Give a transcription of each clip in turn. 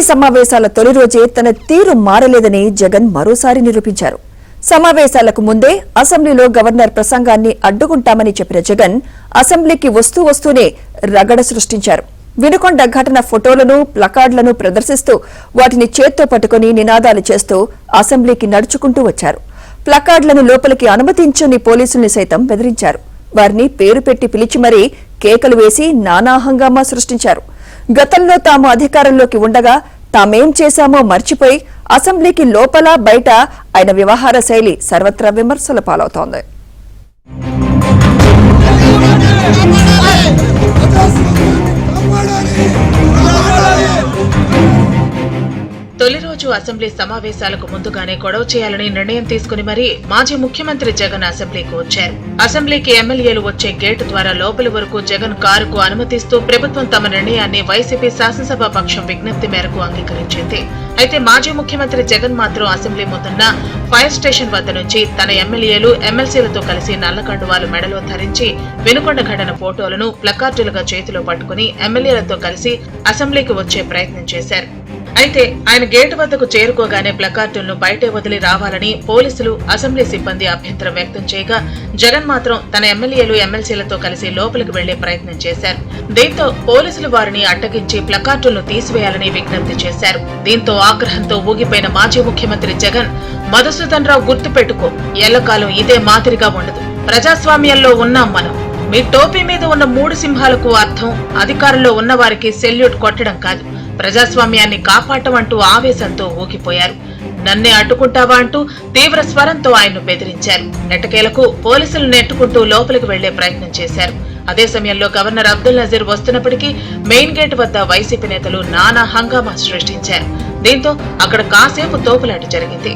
సమావేశాల తొలి రోజే తన తీరు మారలేదని జగన్ మరోసారి నిరూపించారు. సమావేశాలకు ముందే అసెంబ్లీలో గవర్నర్ ప్రసంగాన్ని అడ్డుకుంటామని చెప్పిన జగన్ అసెంబ్లీకి వస్తూనే రగడ సృష్టించారు. వినుకొండ ఘటన ఫోటోలను, ప్లకార్డులను ప్రదర్శిస్తూ వాటిని చేత్తో పట్టుకుని నినాదాలు చేస్తూ అసెంబ్లీకి నడుచుకుంటూ వచ్చారు. ప్లకార్డులను లోపలికి అనుమతించని పోలీసుల్ని సైతం బెదిరించారు. వారిని పేరు పెట్టి పిలిచి మరీ కేకలు వేసి నానా హంగామా సృష్టించారు. గతంలో తాము అధికారంలోకి ఉండగా తామేం చేశామో మర్చిపోయి అసెంబ్లీకి లోపల బయట ఆయన వ్యవహార శైలి సర్వత్రా విమర్శల పాలవుతోంది. తొలి రోజు అసెంబ్లీ సమావేశాలకు ముందుగానే గొడవ చేయాలని నిర్ణయం తీసుకుని మరీ మాజీ ముఖ్యమంత్రి జగన్ అసెంబ్లీకి వచ్చారు. అసెంబ్లీకి ఎమ్మెల్యేలు వచ్చే గేటు ద్వారా లోపలి వరకు జగన్ కారుకు అనుమతిస్తూ ప్రభుత్వం తమ నిర్ణయాన్ని వైసీపీ శాసనసభ పక్షం విజ్ఞప్తి మేరకు అంగీకరించింది. అయితే మాజీ ముఖ్యమంత్రి జగన్ మాత్రం అసెంబ్లీ ముందున్న ఫైర్ స్టేషన్ వద్ద నుంచి తన ఎమ్మెల్యేలు, ఎమ్మెల్సీలతో కలిసి నల్ల కండువాలు మెడలో ధరించి వినుకొండ ఘటన ఫోటోలను ప్లకార్డులుగా చేతిలో పట్టుకుని ఎమ్మెల్యేలతో కలిసి అసెంబ్లీకి వచ్చే ప్రయత్నం చేశారు. అయితే ఆయన గేటు వద్దకు చేరుకోగానే ప్లకార్డులను బయటే వదిలి రావాలని పోలీసులు, అసెంబ్లీ సిబ్బంది అభ్యంతరం వ్యక్తం చేయగా జగన్ మాత్రం తన ఎమ్మెల్యేలు, ఎమ్మెల్సీలతో కలిసి లోపలికి వెళ్లే ప్రయత్నం చేశారు. దీంతో పోలీసులు వారిని అడ్డగించి ప్లకార్డులను తీసివేయాలని విజ్ఞప్తి చేశారు. దీంతో ఆగ్రహంతో ఊగిపోయిన మాజీ ముఖ్యమంత్రి జగన్, మధుసూదన్ రావు గుర్తుపెట్టుకో, ఎల్లకాలం ఇదే మాదిరిగా ఉండదు. ప్రజాస్వామ్యంలో ఉన్నాం మనం. మీ టోపీ మీద ఉన్న 3 సింహాలకు అర్థం అధికారంలో ఉన్న వారికి సెల్యూట్ కొట్టడం కాదు, ప్రజాస్వామ్యాన్ని కాపాడటం అంటూ ఆవేశంతో ఊగిపోయారు. నన్నే అడ్డుకుంటావా అంటూ తీవ్ర స్వరంతో ఆయన్ను బెదిరించారు. ఎట్టకేలకు పోలీసులు నెట్టుకుంటూ లోపలికి వెళ్లే ప్రయత్నం చేశారు. అదే సమయంలో గవర్నర్ అబ్దుల్ నజీర్ వస్తున్నప్పటికీ మెయిన్ గేట్ వద్ద వైసీపీ నేతలు నానా హంగామా సృష్టించారు. దీంతో అక్కడ కాసేపు తోపులాట జరిగింది.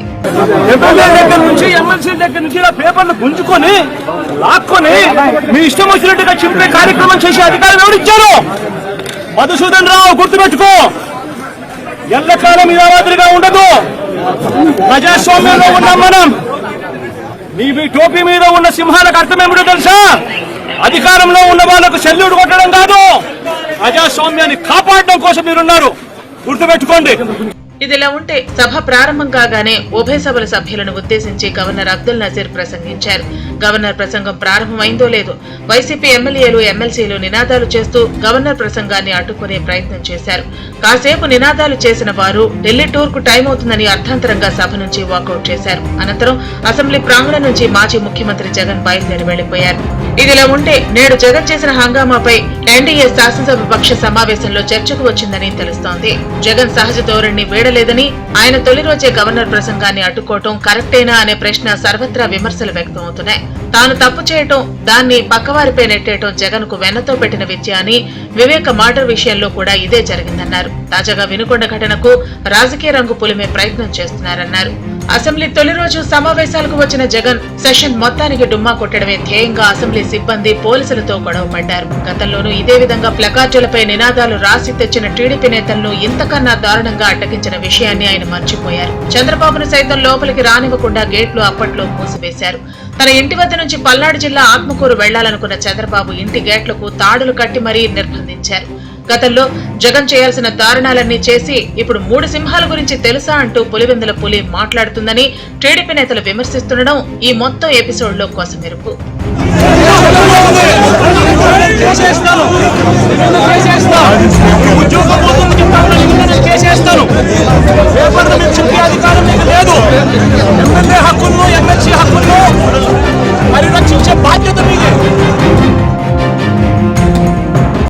మధుసూదన్ రావు గుర్తుపెట్టుకో, ఎల్లకాలం ఇలా మాదిరిగా ఉండదు. ప్రజాస్వామ్యంలో ఉన్నాం మనం. నీ టోపీ మీద ఉన్న సింహాలకు అర్థమేమిటో తెలుసా? అధికారంలో ఉన్న వాళ్ళకు సెల్యూట్ కొట్టడం కాదు, ప్రజాస్వామ్యాన్ని కాపాడడం కోసం మీరున్నారు, గుర్తుపెట్టుకోండి. ఇదిలా ఉంటే సభ ప్రారంభం కాగానే ఉభయ సభల సభ్యులను ఉద్దేశించి గవర్నర్ అబ్దుల్ నజీర్ ప్రసంగించారు. గవర్నర్ ప్రసంగం ప్రారంభమైందో లేదో వైసీపీ ఎమ్మెల్యేలు, ఎమ్మెల్సీలు నినాదాలు చేస్తూ గవర్నర్ ప్రసంగాన్ని అడ్డుకునే ప్రయత్నం చేశారు. కాసేపు నినాదాలు చేసిన వారు ఢిల్లీ టూర్ కు టైం అవుతుందని అర్థాంతరంగా సభ నుంచి వాకౌట్ చేశారు. అనంతరం అసెంబ్లీ ప్రాంగణం నుంచి మాజీ ముఖ్యమంత్రి జగన్ బయలుదేరి వెళ్లిపోయారు. ఇదిలా ఉంటే నేడు జగన్ చేసిన హంగామాపై ఎన్డీఏ శాసనసభ పక్ష సమావేశంలో చర్చకు వచ్చిందని తెలుస్తోంది. జగన్ సహజ ధోరణి లేదని, ఆయన తొలి రోజే గవర్నర్ ప్రసంగాన్ని అడ్డుకోవటం కరెక్టేనా అనే ప్రశ్న సర్వత్రా విమర్శలు వ్యక్తమవుతున్నాయి. తాను తప్పు చేయటం, దాన్ని పక్కవారిపై నెట్టేయటం జగన్ కు వెన్నతో పెట్టిన విద్య అని, వివేక మర్డర్ విషయంలో కూడా ఇదే జరిగిందన్నారు. తాజాగా వినుకొండ ఘటనకు రాజకీయ రంగు పులిమే ప్రయత్నం చేస్తున్నారన్నారు. అసెంబ్లీ తొలి రోజు సమావేశాలకు వచ్చిన జగన్ సెషన్ మొత్తానికి డుమ్మా కొట్టడమే ధ్యేయంగా అసెంబ్లీ సిబ్బంది, పోలీసులతో గొడవ పడ్డారు. గతంలోనూ ఇదే విధంగా ప్లకార్డులపై నినాదాలు రాసి తెచ్చిన టీడీపీ నేతలను ఇంతకన్నా దారుణంగా అడ్డగించిన విషయాన్ని ఆయన మర్చిపోయారు. చంద్రబాబును సైతం లోపలికి రానివ్వకుండా గేట్లు అప్పట్లో మూసివేశారు. తన ఇంటి వద్ద నుంచి పల్నాడు జిల్లా ఆత్మకూరు వెళ్లాలనుకున్న చంద్రబాబు ఇంటి గేట్లకు తాడులు కట్టి మరీ నిర్బంధించారు. గతంలో జగన్ చేయాల్సిన దారుణాలన్నీ చేసి ఇప్పుడు 3 సింహాల గురించి తెలుసా అంటూ పులివెందుల పులి మాట్లాడుతుందని టీడీపీ నేతలు విమర్శిస్తుండడం ఈ మొత్తం ఎపిసోడ్ లో కొసమెరుపు. చేసేస్తాను